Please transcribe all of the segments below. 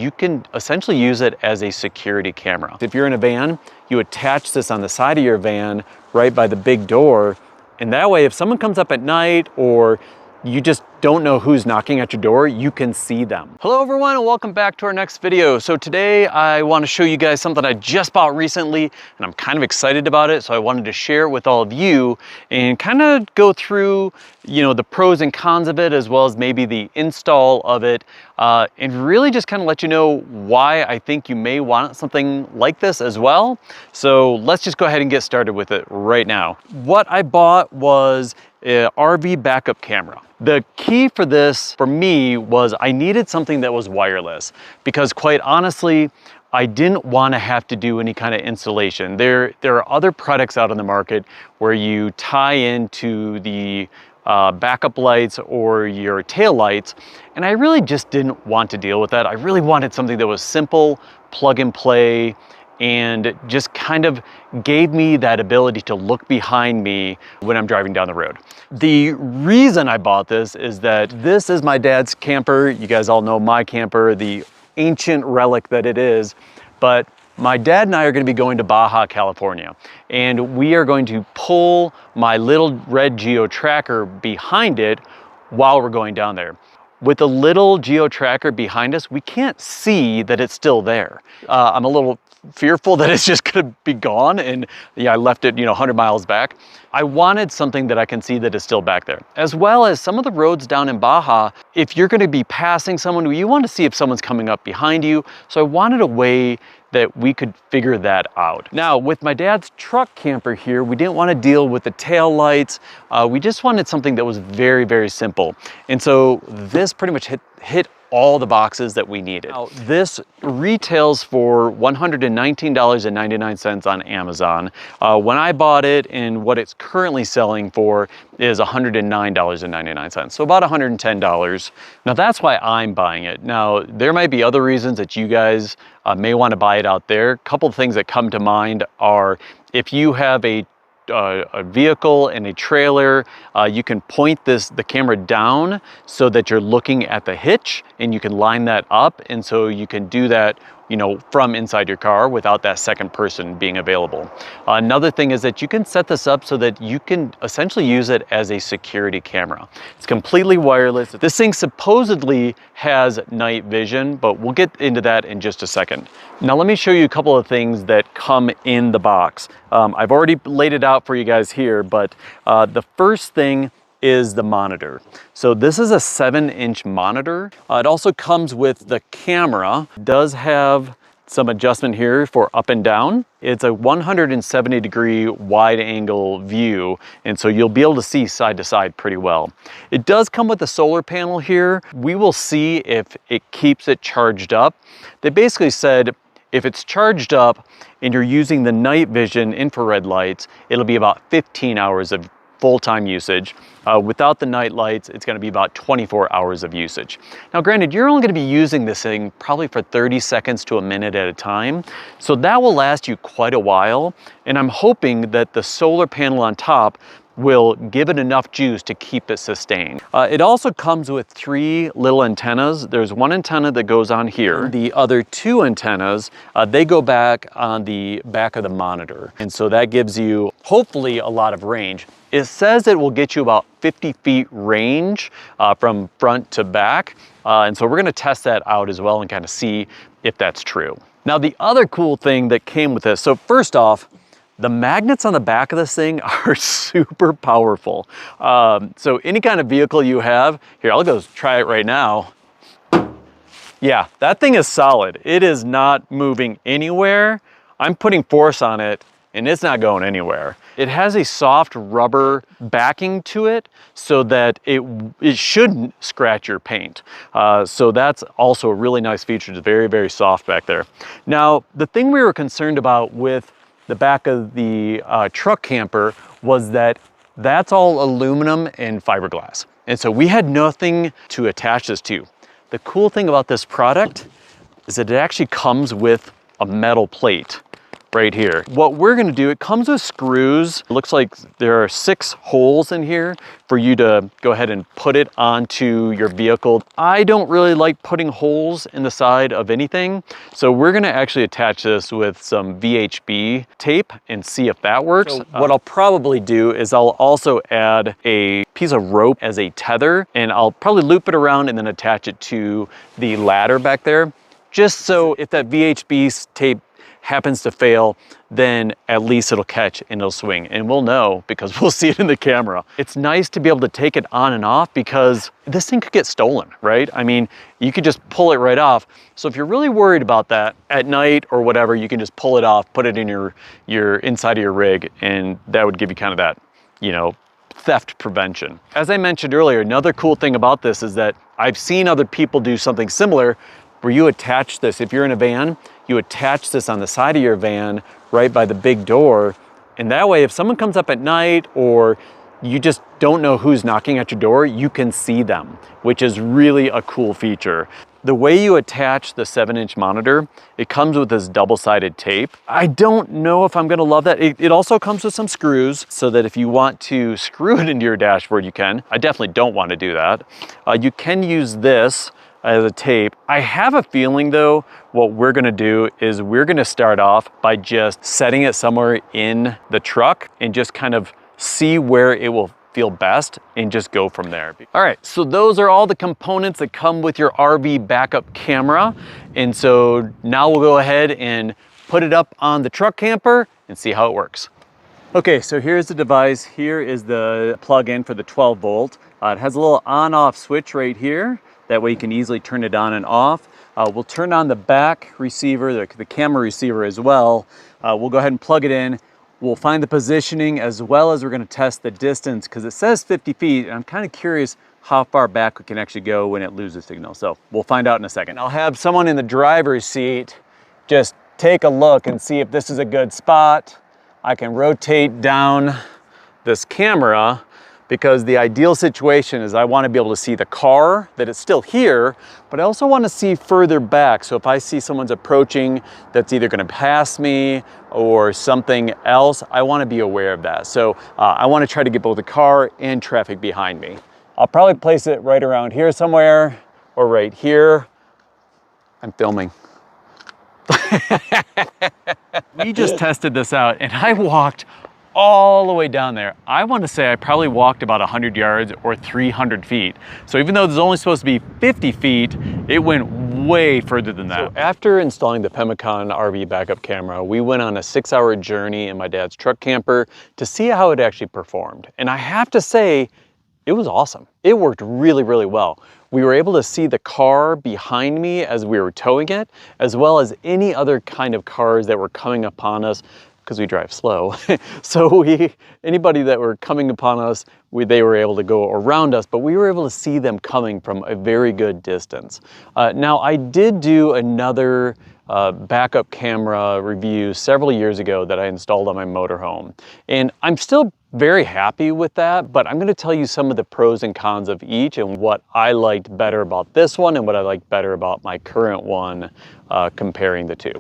you can essentially use it as a security camera. If you're in a van, you attach this on the side of your van right by the big door, and that way if someone comes up at night or you just don't know who's knocking at your door, you can see them. Hello everyone, and welcome back to our next video. So today I want to show you guys something I just bought recently, and I'm kind of excited about it. So I wanted to share it with all of you and kind of go through, the pros and cons of it, as well as maybe the install of it, and really just kind of let you know why I think you may want something like this as well. So let's just go ahead and get started with it right now. What I bought was an RV backup camera. The key for this for me was I needed something that was wireless, because quite honestly, I didn't want to have to do any kind of installation. There are other products out on the market where you tie into the backup lights or your tail lights, and I really just didn't want to deal with that. I really wanted something that was simple, plug and play, and just kind of gave me that ability to look behind me when I'm driving down the road. The reason I bought this is that this is my dad's camper. You guys all know my camper, the ancient relic that it is, but my dad and I are going to be going to Baja, California, and we are going to pull my little red Geo tracker behind it while we're going down there. With the little Geo tracker behind us, we can't see that it's still there. I'm a little fearful that it's just gonna be gone, and I left it 100 miles back. I wanted something that I can see that is still back there. As well as some of the roads down in Baja, if you're gonna be passing someone, you want to see if someone's coming up behind you. So I wanted a way that we could figure that out. Now, with my dad's truck camper here, we didn't want to deal with the tail lights. We just wanted something that was very, very simple. And so this pretty much hit all the boxes that we needed. Now, this retails for $119.99 on Amazon. When I bought it, and what it's currently selling for is $109.99, so about $110. Now that's why I'm buying it. Now there might be other reasons that you guys may want to buy it out there. A couple of things that come to mind are if you have a vehicle and a trailer, you can point the camera down so that you're looking at the hitch, and you can line that up, and so you can do that from inside your car without that second person being available. Another thing is that you can set this up so that you can essentially use it as a security camera. It's completely wireless. This thing supposedly has night vision, but we'll get into that in just a second. Now let me show you a couple of things that come in the box. I've already laid it out for you guys here, but the first thing is the monitor. So this is a 7-inch monitor. It also comes with the camera. It does have some adjustment here for up and down. It's a 170-degree wide angle view, and so you'll be able to see side to side pretty well. It does come with a solar panel here. We will see if it keeps it charged up. They basically said if it's charged up and you're using the night vision infrared lights, it'll be about 15 hours of full-time usage. Without the night lights, it's going to be about 24 hours of usage. Now granted, you're only going to be using this thing probably for 30 seconds to a minute at a time, so that will last you quite a while, and I'm hoping that the solar panel on top will give it enough juice to keep it sustained. It also comes with 3 little antennas. There's one antenna that goes on here. The other 2 antennas, they go back on the back of the monitor. And so that gives you, hopefully, a lot of range. It says it will get you about 50 feet range from front to back. And so we're gonna test that out as well and kind of see if that's true. Now, the other cool thing that came with this, so first off, the magnets on the back of this thing are super powerful. So any kind of vehicle you have, here, I'll go try it right now. Yeah, that thing is solid. It is not moving anywhere. I'm putting force on it and it's not going anywhere. It has a soft rubber backing to it so that it shouldn't scratch your paint. So that's also a really nice feature. It's very, very soft back there. Now, the thing we were concerned about with the back of the truck camper was that that's all aluminum and fiberglass. And so we had nothing to attach this to. The cool thing about this product is that it actually comes with a metal plate right here. What we're gonna do, it comes with screws. It looks like there are 6 holes in here for you to go ahead and put it onto your vehicle. I don't really like putting holes in the side of anything, so we're gonna actually attach this with some VHB tape and see if that works. So what I'll probably do is I'll also add a piece of rope as a tether, and I'll probably loop it around and then attach it to the ladder back there, just so if that VHB tape happens to fail, then at least it'll catch and it'll swing, and we'll know because we'll see it in the camera. It's nice to be able to take it on and off because this thing could get stolen, right? I mean, you could just pull it right off. So if you're really worried about that at night or whatever, you can just pull it off, put it in your inside of your rig, and that would give you kind of that, you know, theft prevention. As I mentioned earlier, another cool thing about this is that I've seen other people do something similar where you attach this, if you're in a van, you attach this on the side of your van right by the big door. And that way, if someone comes up at night or you just don't know who's knocking at your door, you can see them, which is really a cool feature. The way you attach the 7-inch monitor, it comes with this double-sided tape. I don't know if I'm gonna love that. It also comes with some screws so that if you want to screw it into your dashboard, you can. I definitely don't want to do that. You can use this as a tape. I have a feeling though, what we're gonna do is we're gonna start off by just setting it somewhere in the truck and just kind of see where it will feel best and just go from there. All right, so those are all the components that come with your RV backup camera. And so now we'll go ahead and put it up on the truck camper and see how it works. Okay, so here's the device. Here is the plug-in for the 12 volt. It has a little on-off switch right here. That way you can easily turn it on and off. We'll turn on the back receiver, the camera receiver as well. We'll go ahead and plug it in. We'll find the positioning as well as we're gonna test the distance because it says 50 feet and I'm kind of curious how far back we can actually go when it loses signal. So we'll find out in a second. I'll have someone in the driver's seat just take a look and see if this is a good spot. I can rotate down this camera because the ideal situation is I want to be able to see the car, that it's still here, but I also want to see further back. So if I see someone's approaching that's either going to pass me or something else, I want to be aware of that. So I want to try to get both the car and traffic behind me. I'll probably place it right around here somewhere or right here. I'm filming. We just tested this out and I walked all the way down there. I want to say I probably walked about 100 yards or 300 feet. So even though there's only supposed to be 50 feet, it went way further than that. So after installing the Pemicon RV backup camera, we went on a 6-hour journey in my dad's truck camper to see how it actually performed. And I have to say, it was awesome. It worked really, really well. We were able to see the car behind me as we were towing it, as well as any other kind of cars that were coming upon us, because we drive slow. So anybody that were coming upon us, they were able to go around us, but we were able to see them coming from a very good distance. Now I did do another backup camera review several years ago that I installed on my motorhome. And I'm still very happy with that, but I'm gonna tell you some of the pros and cons of each and what I liked better about this one and what I liked better about my current one, comparing the two.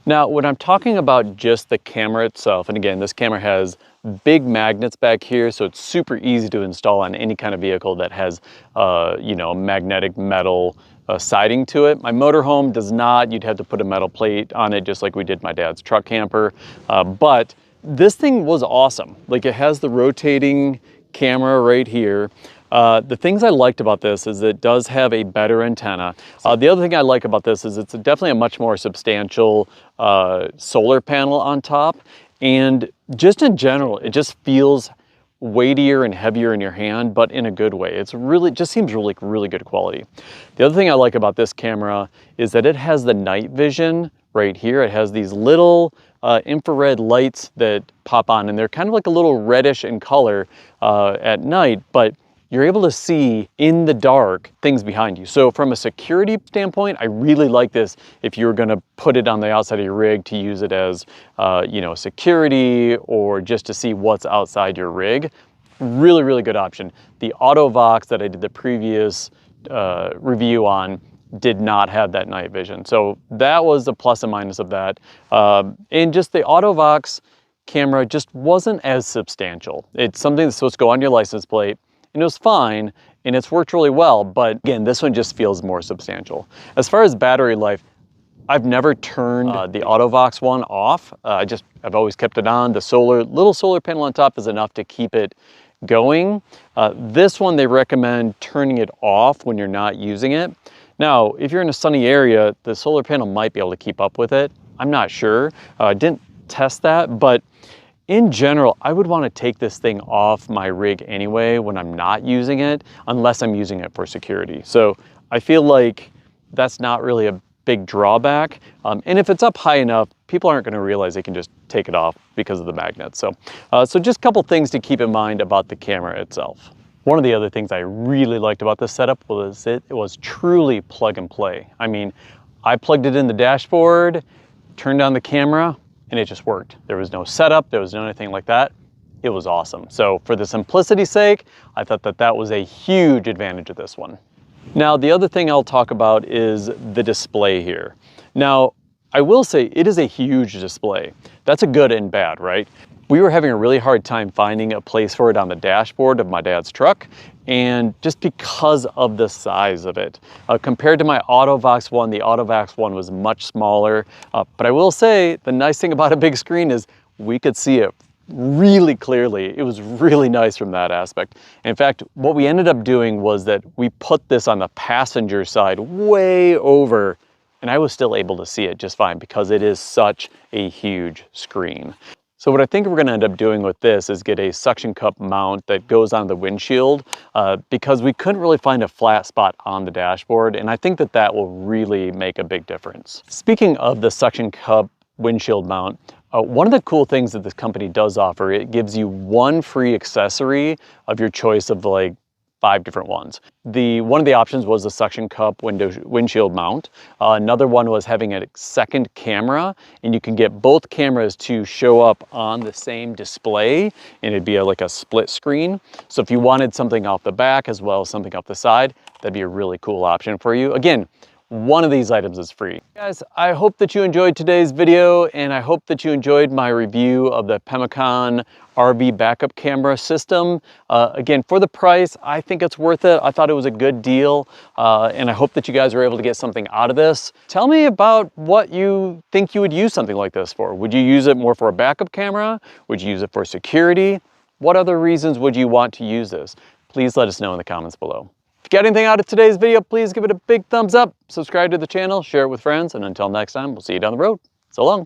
Now, when I'm talking about just the camera itself, and again, this camera has big magnets back here, so it's super easy to install on any kind of vehicle that has, you know, magnetic metal siding to it. My motorhome does not. You'd have to put a metal plate on it, just like we did my dad's truck camper. But this thing was awesome. Like, it has the rotating camera right here. The things I liked about this is it does have a better antenna. The other thing I like about this is it's definitely a much more substantial solar panel on top. And just in general, it just feels weightier and heavier in your hand, but in a good way. It's really, just seems really good quality. The other thing I like about this camera is that it has the night vision right here. It has these little infrared lights that pop on, and they're kind of like a little reddish in color at night, but you're able to see in the dark things behind you. So from a security standpoint, I really like this if you're gonna put it on the outside of your rig to use it as you know, security or just to see what's outside your rig. Really good option. The AutoVox that I did the previous review on did not have that night vision. So that was the plus and minus of that. And just the AutoVox camera just wasn't as substantial. It's something that's supposed to go on your license plate, and it was fine, and it's worked really well, but again, this one just feels more substantial. As far as battery life, I've never turned the AutoVox one off. I've always kept it on. The little solar panel on top is enough to keep it going. This one, they recommend turning it off when you're not using it. Now, if you're in a sunny area, the solar panel might be able to keep up with it. I'm not sure. I didn't test that, but in general, I would want to take this thing off my rig anyway when I'm not using it, unless I'm using it for security. So I feel like that's not really a big drawback. And if it's up high enough, people aren't going to realize they can just take it off because of the magnets. So, so just a couple things to keep in mind about the camera itself. One of the other things I really liked about this setup was it was truly plug and play. I mean, I plugged it in the dashboard, turned on the camera, and it just worked. There was no setup, there was no anything like that. It was awesome. So for the simplicity's sake, I thought that that was a huge advantage of this one. Now, the other thing I'll talk about is the display here. Now, I will say it is a huge display. That's a good and bad, right? We were having a really hard time finding a place for it on the dashboard of my dad's truck, and just because of the size of it. Compared to my AutoVox one, the AutoVox one was much smaller, but I will say the nice thing about a big screen is we could see it really clearly. It was really nice from that aspect. In fact, what we ended up doing was that we put this on the passenger side way over, and I was still able to see it just fine because it is such a huge screen. So what I think we're going to end up doing with this is get a suction cup mount that goes on the windshield because we couldn't really find a flat spot on the dashboard, and I think that that will really make a big difference. Speaking of the suction cup windshield mount, one of the cool things that this company does offer, it gives you one free accessory of your choice of like 5 different ones. One of the options was the suction cup windshield mount. Another one was having a second camera, and you can get both cameras to show up on the same display, and it'd be like a split screen. So if you wanted something off the back as well as something off the side, that'd be a really cool option for you. Again, one of these items is free. Guys, I hope that you enjoyed today's video, and I hope that you enjoyed my review of the Pemicon RV backup camera system. Again, for the price, I think it's worth it. I thought it was a good deal, and I hope that you guys were able to get something out of this. Tell me about what you think you would use something like this for. Would you use it more for a backup camera? Would you use it for security? What other reasons would you want to use this? Please let us know in the comments below. If you got anything out of today's video, please give it a big thumbs up, subscribe to the channel, share it with friends, and until next time, we'll see you down the road. So long.